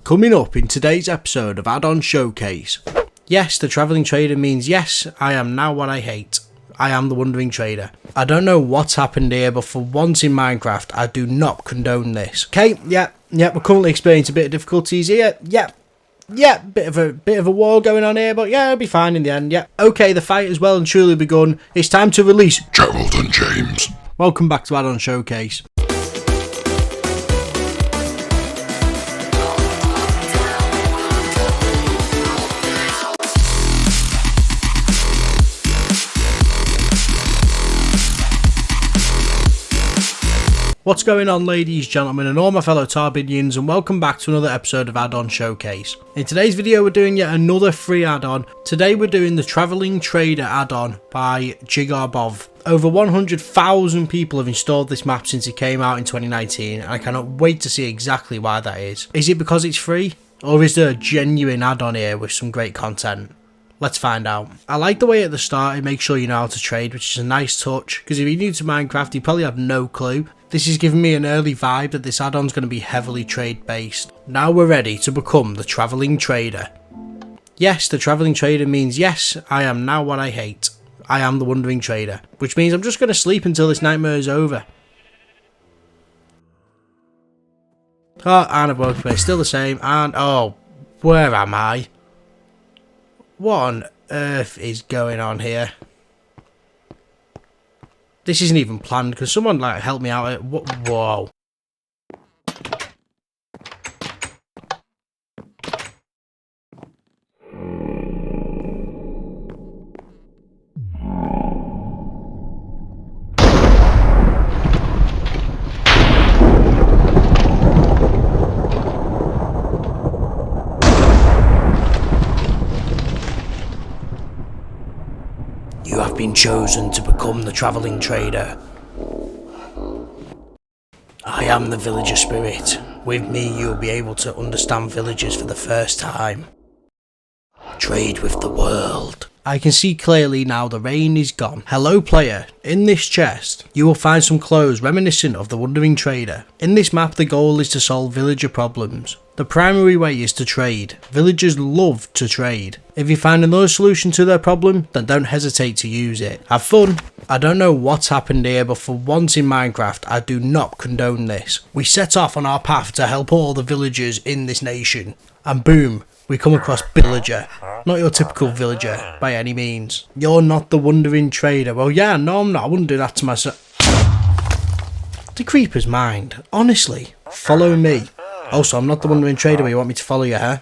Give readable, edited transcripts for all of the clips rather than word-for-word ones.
Coming up in today's episode of Add On Showcase. Yes, the travelling trader means yes, I am now what I hate. I am the wandering trader. I don't know what's happened here, but for once in Minecraft, I do not condone this. Okay, yeah, we're currently experiencing a bit of difficulties here. Yeah, bit of a war going on here, but yeah, it'll be fine in the end, yeah. Okay, the fight has well and truly begun. It's time to release GERALD and James. Welcome back to Add On Showcase. What's going on, ladies, gentlemen, and all my fellow Tarbidians, and welcome back to another episode of Add On Showcase. In today's video, we're doing yet another free add-on. Today, we're doing the Travelling Trader add-on by GERALD. Over 100,000 people have installed this map since it came out in 2019, and I cannot wait to see exactly why that is. Is it because it's free, or is there a genuine add-on here with some great content? Let's find out. I like the way at the start it makes sure you know how to trade, which is a nice touch, because if you're new to Minecraft, you probably have no clue. This is giving me an early vibe that this add-on is going to be heavily trade based. Now we're ready to become the Travelling Trader. Yes, the Travelling Trader means yes, I am now what I hate. I am the wandering trader, which means I'm just going to sleep until this nightmare is over. Oh, and I've woken up, still the same, and oh, where am I? What on earth is going on here? This isn't even planned. Can someone like help me out? Whoa. You have been chosen to become the Travelling Trader. I am the villager spirit. With me you will be able to understand villagers for the first time. Trade with the world. I can see clearly now the rain is gone. Hello player, in this chest you will find some clothes reminiscent of the wandering trader. In this map the goal is to solve villager problems. The primary way is to trade. Villagers love to trade. If you find another solution to their problem, then don't hesitate to use it. Have fun. I don't know what's happened here, but for once in Minecraft, I do not condone this. We set off on our path to help all the villagers in this nation. And boom, we come across Pillager. Not your typical villager, by any means. You're not the wandering trader. Well, yeah, no, I'm not. I wouldn't do that to myself. The creeper's mind. Honestly, follow me. Also, I'm not the wandering trader where you want me to follow you, huh?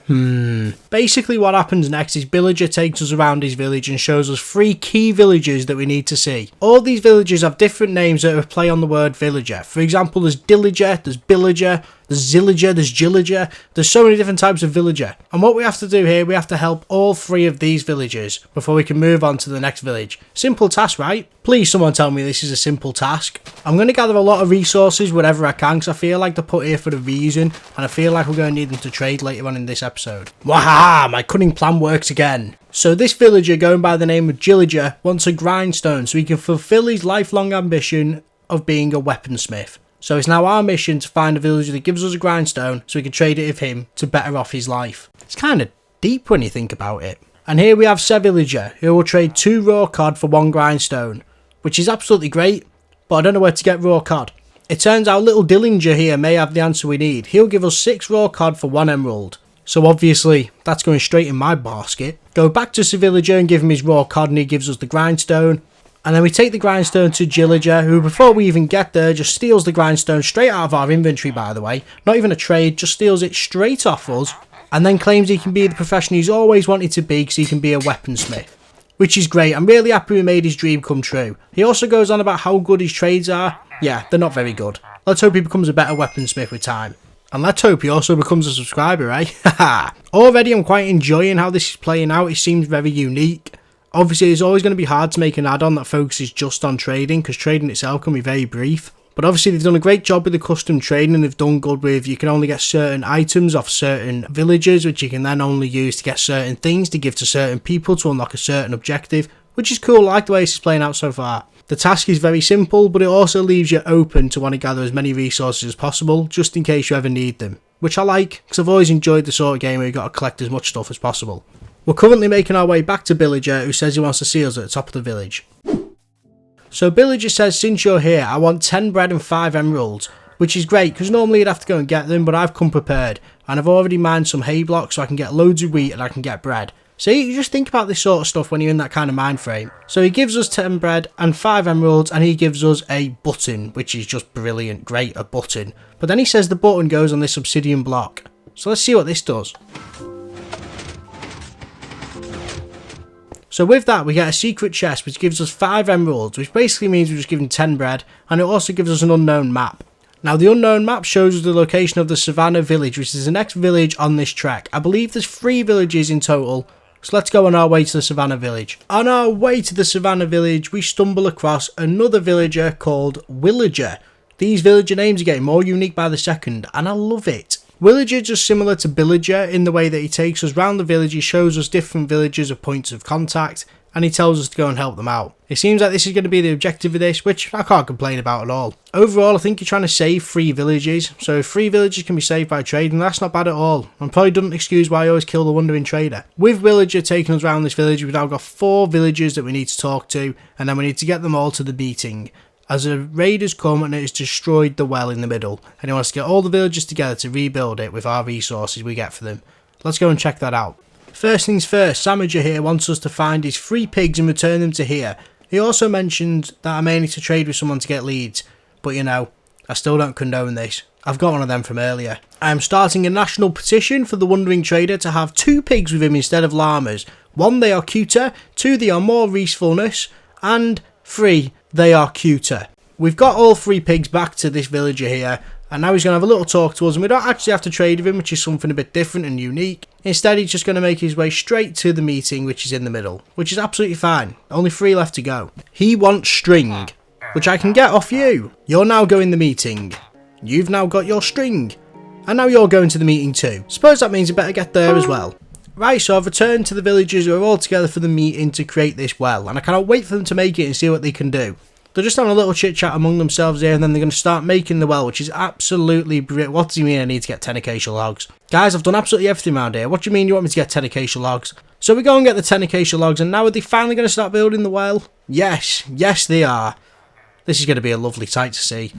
Basically what happens next is Villager takes us around his village and shows us 3 key villages that we need to see. All these villages have different names that play on the word villager. For example, there's Dillager, there's Billager, there's Zillager, there's Gillager. There's so many different types of villager. And what we have to do here, we have to help all 3 of these villagers before we can move on to the next village. Simple task, right? Please someone tell me this is a simple task. I'm going to gather a lot of resources wherever I can because I feel like they're put here for a reason and I feel like we're going to need them to trade later on in this episode. Wahaha! My cunning plan works again. So this villager going by the name of Gillager wants a grindstone so he can fulfill his lifelong ambition of being a weaponsmith. So it's now our mission to find a villager that gives us a grindstone so we can trade it with him to better off his life. It's kind of deep when you think about it. And here we have said villager who will trade 2 raw cod for 1 grindstone, which is absolutely great, but I don't know where to get raw cod. It turns out little Dillinger here may have the answer we need. He'll give us 6 raw cod for 1 emerald. So obviously that's going straight in my basket. Go back to Sir Villager and give him his raw cod and he gives us the grindstone. And then we take the grindstone to Gillager, who before we even get there just steals the grindstone straight out of our inventory, by the way. Not even a trade, just steals it straight off us. And then claims he can be the professional he's always wanted to be because he can be a weaponsmith. Which is great. I'm really happy we made his dream come true. He also goes on about how good his trades are. Yeah, they're not very good. Let's hope he becomes a better weaponsmith with time. And let's hope he also becomes a subscriber, eh? Haha. Already I'm quite enjoying how this is playing out. It seems very unique. Obviously, it's always going to be hard to make an add-on that focuses just on trading, because trading itself can be very brief. But obviously, they've done a great job with the custom trading, and they've done good with you can only get certain items off certain villagers, which you can then only use to get certain things to give to certain people to unlock a certain objective, which is cool. I like the way this is playing out so far. The task is very simple, but it also leaves you open to want to gather as many resources as possible, just in case you ever need them. which I like because I've always enjoyed the sort of game where you've got to collect as much stuff as possible. We're currently making our way back to Pillager, who says he wants to see us at the top of the village. So Pillager says, since you're here, I want 10 bread and 5 emeralds, which is great because normally you'd have to go and get them, but I've come prepared and I've already mined some hay blocks so I can get loads of wheat and I can get bread. So you just think about this sort of stuff when you're in that kind of mind frame. So he gives us 10 bread and 5 emeralds, and he gives us a button, which is just brilliant. Great, a button. But then he says the button goes on this obsidian block. So let's see what this does. So with that we get a secret chest which gives us 5 emeralds, which basically means we're just given 10 bread, and it also gives us an unknown map. Now the unknown map shows us the location of the Savannah village, which is the next village on this trek. I believe there's 3 villages in total. So let's go on our way to the Savannah village. On our way to the Savannah village, we stumble across another villager called Villager. These villager names are getting more unique by the second, and I love it. Villager is just similar to Pillager in the way that he takes us round the village, he shows us different villages of points of contact, and he tells us to go and help them out. It seems like this is going to be the objective of this, which I can't complain about at all. Overall, I think you're trying to save 3 villages, so if 3 villages can be saved by trading, that's not bad at all, and probably doesn't excuse why I always kill the wandering trader. With Villager taking us around this village, we've now got 4 villagers that we need to talk to, and then we need to get them all to the meeting, as a raid has come and it has destroyed the well in the middle, and he wants to get all the villagers together to rebuild it with our resources we get for them. Let's go and check that out. First things first, Samager here wants us to find his 3 pigs and return them to here. He also mentioned that I may need to trade with someone to get leads, but you know, I still don't condone this. I've got one of them from earlier. I am starting a national petition for the wandering trader to have 2 pigs with him instead of llamas. 1, they are cuter, 2, they are more resourcefulness, and 3, they are cuter. We've got all 3 pigs back to this villager here, and now he's going to have a little talk to us, and we don't actually have to trade with him, which is something a bit different and unique. Instead, he's just going to make his way straight to the meeting, which is in the middle, which is absolutely fine. Only 3 left to go. He wants string, which I can get off you. You're now going the meeting. You've now got your string, and now you're going to the meeting too. Suppose that means I better get there as well. Right, so I've returned to the villagers who are all together for the meeting to create this well, and I cannot wait for them to make it and see what they can do. They're just having a little chit chat among themselves here, and then they're going to start making the well, which is absolutely brilliant. What does he mean I need to get 10 acacia logs? Guys, I've done absolutely everything around here. What do you mean you want me to get 10 acacia logs? So we go and get the 10 acacia logs, and now are they finally going to start building the well? Yes, yes they are. This is going to be a lovely sight to see.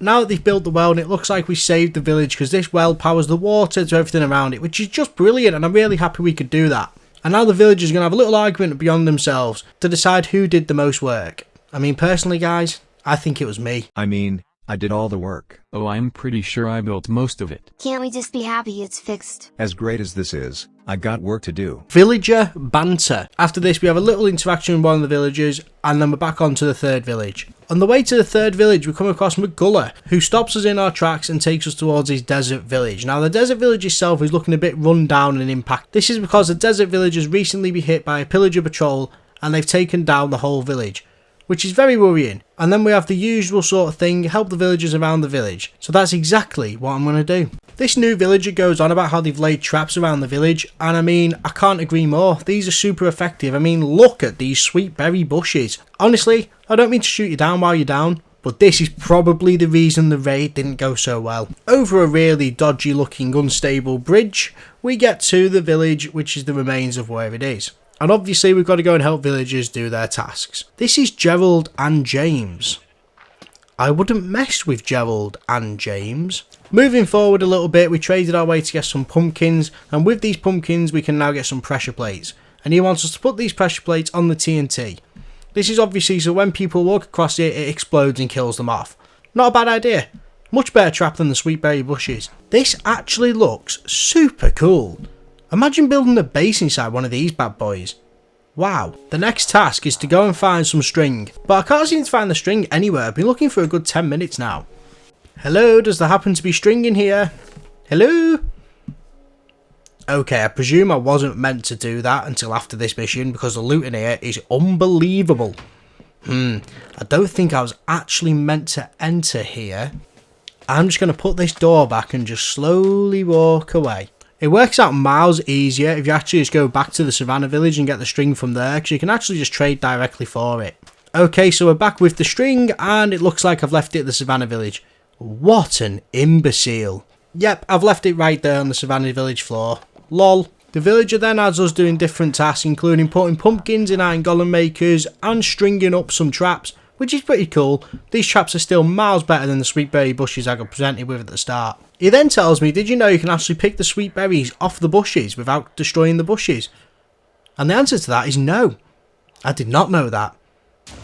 Now that they've built the well, and it looks like we saved the village because this well powers the water to everything around it, which is just brilliant, and I'm really happy we could do that. And now the villagers are going to have a little argument beyond themselves to decide who did the most work. I mean, personally guys, I think it was me. I mean, I did all the work. Oh, I'm pretty sure I built most of it. Can't we just be happy it's fixed? As great as this is, I got work to do. Villager banter. After this we have a little interaction with one of the villagers, and then we're back on to the 3rd village. On the way to the 3rd village we come across McGullah, who stops us in our tracks and takes us towards his desert village. Now the desert village itself is looking a bit run down and impacted. This is because the desert village has recently been hit by a pillager patrol and they've taken down the whole village, which is very worrying. And then we have the usual sort of thing, help the villagers around the village. So that's exactly what I'm going to do. This new villager goes on about how they've laid traps around the village, and I mean, I can't agree more. These are super effective. I mean, look at these sweet berry bushes. Honestly, I don't mean to shoot you down while you're down, but this is probably the reason the raid didn't go so well. Over a really dodgy looking unstable bridge, we get to the village, which is the remains of where it is. And obviously we've got to go and help villagers do their tasks. This is GERALD and James. I wouldn't mess with GERALD and James. Moving forward a little bit, we traded our way to get some pumpkins, and with these pumpkins we can now get some pressure plates. And he wants us to put these pressure plates on the TNT. This is obviously so when people walk across it, it explodes and kills them off. Not a bad idea. Much better trap than the sweet berry bushes. This actually looks super cool. Imagine building a base inside one of these bad boys. Wow. The next task is to go and find some string, but I can't seem to find the string anywhere. I've been looking for a good 10 minutes now. Hello, does there happen to be string in here? Hello? Okay, I presume I wasn't meant to do that until after this mission because the loot in here is unbelievable. I don't think I was actually meant to enter here. I'm just going to put this door back and just slowly walk away. It works out miles easier if you actually just go back to the Savannah village and get the string from there, because you can actually just trade directly for it. Okay, so we're back with the string and it looks like I've left it at the Savannah village. What an imbecile. Yep, I've left it right there on the Savannah village floor. Lol. The villager then has us doing different tasks, including putting pumpkins in iron golem makers and stringing up some traps, which is pretty cool. These traps are still miles better than the sweet berry bushes I got presented with at the start. He then tells me, did you know you can actually pick the sweet berries off the bushes without destroying the bushes? And the answer to that is no. I did not know that.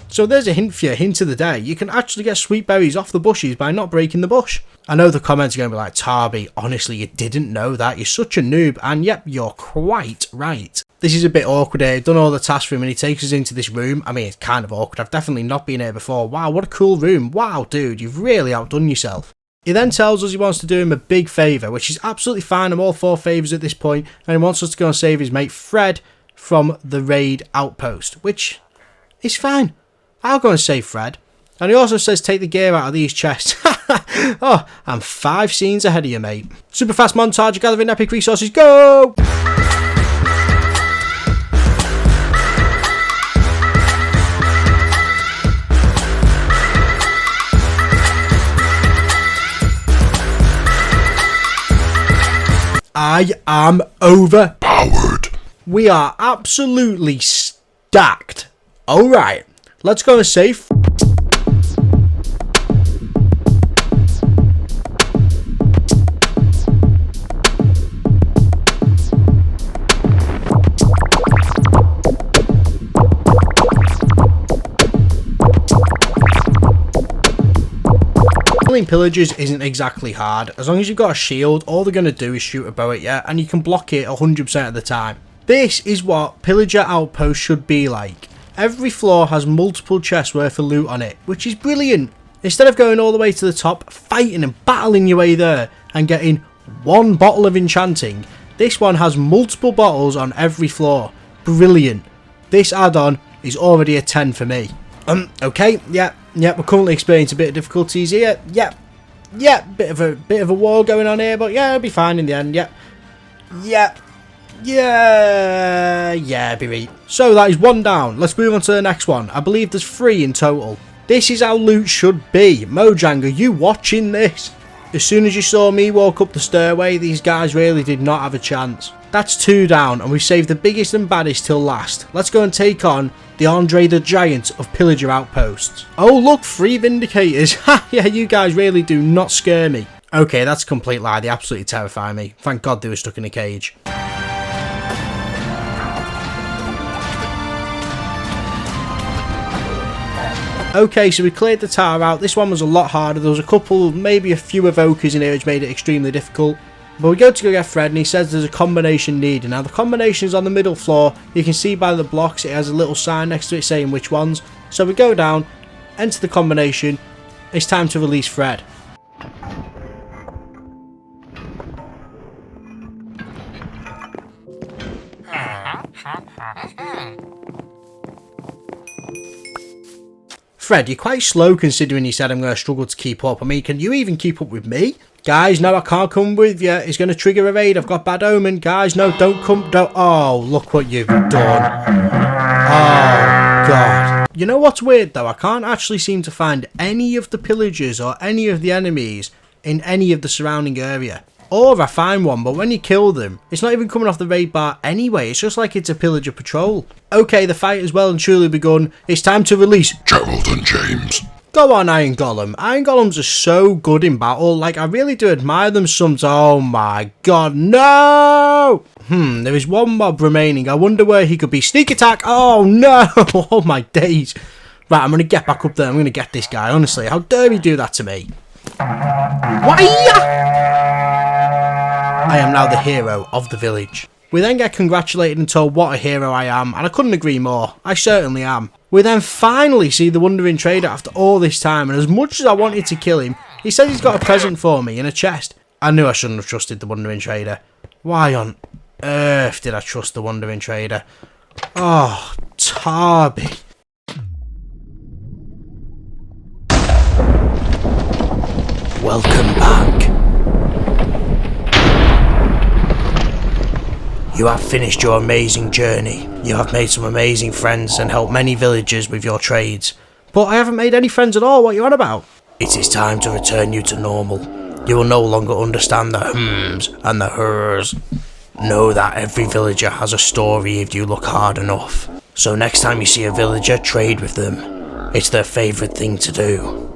So there's a hint for you, hint of the day. You can actually get sweet berries off the bushes by not breaking the bush. I know the comments are going to be like, Tarby, honestly, you didn't know that. You're such a noob. And yep, you're quite right. This is a bit awkward here. I've done all the tasks for him and he takes us into this room. I mean, it's kind of awkward. I've definitely not been here before. Wow, what a cool room. Wow, dude, you've really outdone yourself. He then tells us he wants to do him a big favour, which is absolutely fine. I'm all for favours at this point. And he wants us to go and save his mate Fred from the raid outpost, which is fine. I'll go and save Fred. And he also says take the gear out of these chests. Oh, I'm 5 scenes ahead of you, mate. Super fast montage of gathering epic resources. Go! I am overpowered. We are absolutely stacked. Alright, let's go and save. Killing pillagers isn't exactly hard. As long as you've got a shield, all they're going to do is shoot a bow at you and you can block it 100% of the time. This is what Pillager Outpost should be like. Every floor has multiple chests worth of loot on it, which is brilliant. Instead of going all the way to the top, fighting and battling your way there and getting 1 bottle of enchanting, this one has multiple bottles on every floor. Brilliant. This add-on is already a 10 for me. Okay, yeah, we're currently experiencing a bit of difficulties here. Yep, bit of a war going on here, but yeah, it'll be fine in the end. Yep, be right. So that is 1 down. Let's move on to the next one. I believe there's 3 in total. This is how loot should be. Mojang, are you watching this? As soon as you saw me walk up the stairway, these guys really did not have a chance. That's 2 down, and we've saved the biggest and baddest till last. Let's go and take on the Andre the Giant of Pillager Outposts. Oh look, 3 Vindicators. Ha, yeah, you guys really do not scare me. Okay, that's a complete lie. They absolutely terrify me. Thank God they were stuck in a cage. Okay, so we cleared the tower out. This one was a lot harder. There was a couple, maybe a few evokers in here which made it extremely difficult. But we go get Fred and he says there's a combination needed. Now the combination is on the middle floor. You can see by the blocks it has a little sign next to it saying which ones. So we go down, enter the combination. It's time to release Fred. Fred, you're quite slow considering you said I'm going to struggle to keep up. I mean, can you even keep up with me? Guys, no, I can't come with you. It's going to trigger a raid. I've got bad omen. Guys, no, don't come. Don't. Oh, look what you've done. Oh, God. You know what's weird, though? I can't actually seem to find any of the pillagers or any of the enemies in any of the surrounding area. Or I find one, but when you kill them, it's not even coming off the raid bar anyway. It's just like it's a pillager patrol. Okay, the fight has well and truly begun. It's time to release GERALD and JAMES. Go on, Iron Golem. Iron Golems are so good in battle. Like, I really do admire them sometimes. Oh my God, no! There is 1 mob remaining. I wonder where he could be. Sneak attack! Oh no! Oh my days. Right, I'm going to get back up there. I'm going to get this guy, honestly. How dare he do that to me? I am now the hero of the village. We then get congratulated and told what a hero I am, and I couldn't agree more. I certainly am. We then finally see the Wandering Trader after all this time, and as much as I wanted to kill him, he says he's got a present for me in a chest. I knew I shouldn't have trusted the Wandering Trader. Why on earth did I trust the wandering trader? Oh, Tarby. Welcome back. You have finished your amazing journey. You have made some amazing friends and helped many villagers with your trades. But I haven't made any friends at all, what are you on about? It is time to return you to normal. You will no longer understand the hms and the hers. Know that every villager has a story if you look hard enough. So next time you see a villager, trade with them. It's their favourite thing to do.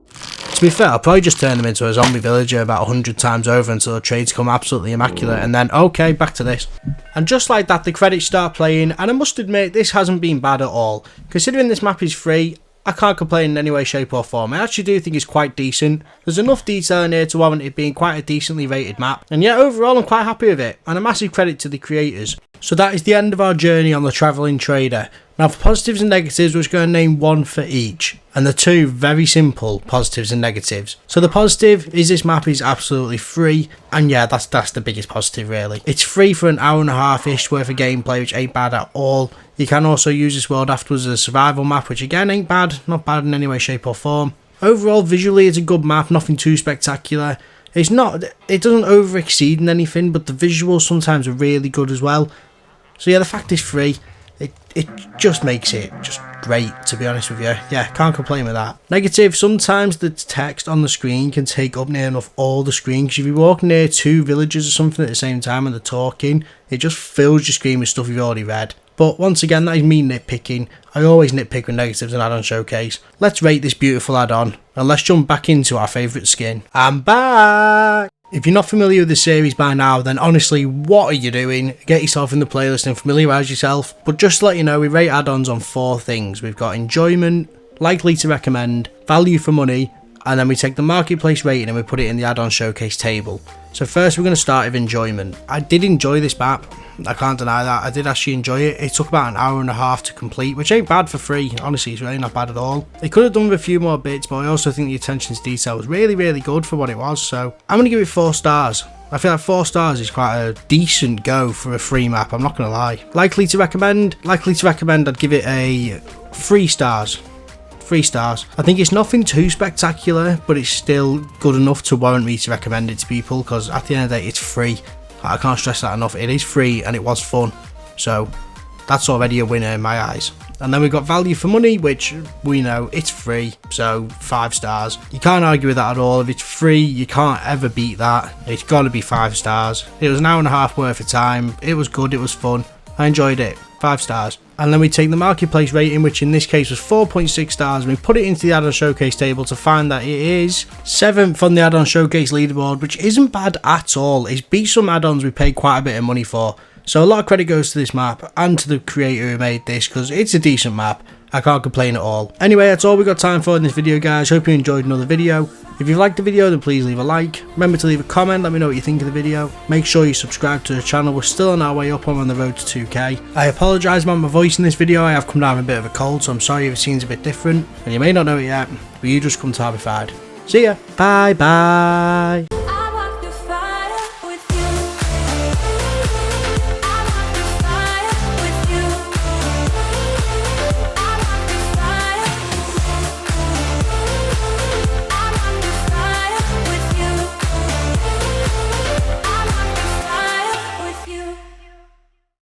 To be fair, I'll probably just turn them into a zombie villager about 100 times over until the trades come absolutely immaculate, and then, okay, back to this. And just like that, the credits start playing, and I must admit, this hasn't been bad at all. Considering this map is free, I can't complain in any way, shape or form. I actually do think it's quite decent. There's enough detail in here to warrant it being quite a decently rated map, and yeah, overall I'm quite happy with it, and a massive credit to the creators. So that is the end of our journey on the Travelling Trader. Now for positives and negatives, we're just going to name one for each. And the two, very simple, positives and negatives. So the positive is this map is absolutely free. And yeah, that's the biggest positive really. It's free for an hour and a half-ish worth of gameplay, which ain't bad at all. You can also use this world afterwards as a survival map, which again ain't bad. Not bad in any way, shape or form. Overall, visually it's a good map, nothing too spectacular. It doesn't over exceed in anything, but the visuals sometimes are really good as well. So yeah, the fact it's free, it just makes it just great, to be honest with you. Yeah, can't complain with that. Negative, sometimes the text on the screen can take up near enough all the screen, because if you walk near two villagers or something at the same time and they're talking, it just fills your screen with stuff you've already read. But once again, that is me nitpicking. I always nitpick with negatives in add-on showcase. Let's rate this beautiful add-on, and let's jump back into our favourite skin. I'm back! If you're not familiar with the series by now, then honestly, what are you doing? Get yourself in the playlist and familiarise yourself. But just to let you know, we rate add-ons on 4 things. We've got enjoyment, likely to recommend, value for money, and then we take the marketplace rating and we put it in the add-on showcase table. So first we're going to start with enjoyment. I did enjoy this map, I can't deny that. I did actually enjoy it. It took about an hour and a half to complete, which ain't bad for free. Honestly, it's really not bad at all. It could have done with a few more bits, but I also think the attention to detail was really, really good for what it was. So I'm going to give it 4 stars. I feel like 4 stars is quite a decent go for a free map, I'm not going to lie. Likely to recommend, I'd give it a 3 stars. 3 stars. I think it's nothing too spectacular, but it's still good enough to warrant me to recommend it to people, because at the end of the day, it's free. I can't stress that enough. It is free and it was fun. So that's already a winner in my eyes. And then we've got value for money, which we know it's free, so 5 stars. You can't argue with that at all. If it's free, you can't ever beat that. It's got to be 5 stars. It was an hour and a half worth of time. It was good, it was fun. I enjoyed it. 5 stars. And then we take the marketplace rating, which in this case was 4.6 stars, and we put it into the add-on showcase table to find that it is 7th on the add-on showcase leaderboard, which isn't bad at all. It's beat some add-ons we paid quite a bit of money for. So a lot of credit goes to this map and to the creator who made this, because it's a decent map. I can't complain at all. Anyway, that's all we got time for in this video, guys. Hope you enjoyed another video. If you've liked the video, then please leave a like. Remember to leave a comment, let me know what you think of the video. Make sure you subscribe to the channel. We're still on our way up, I'm on the road to 2k. I apologise about my voice in this video. I have come down with a bit of a cold, so I'm sorry if it seems a bit different. And you may not know it yet, but you just come tarbified. See ya. Bye bye.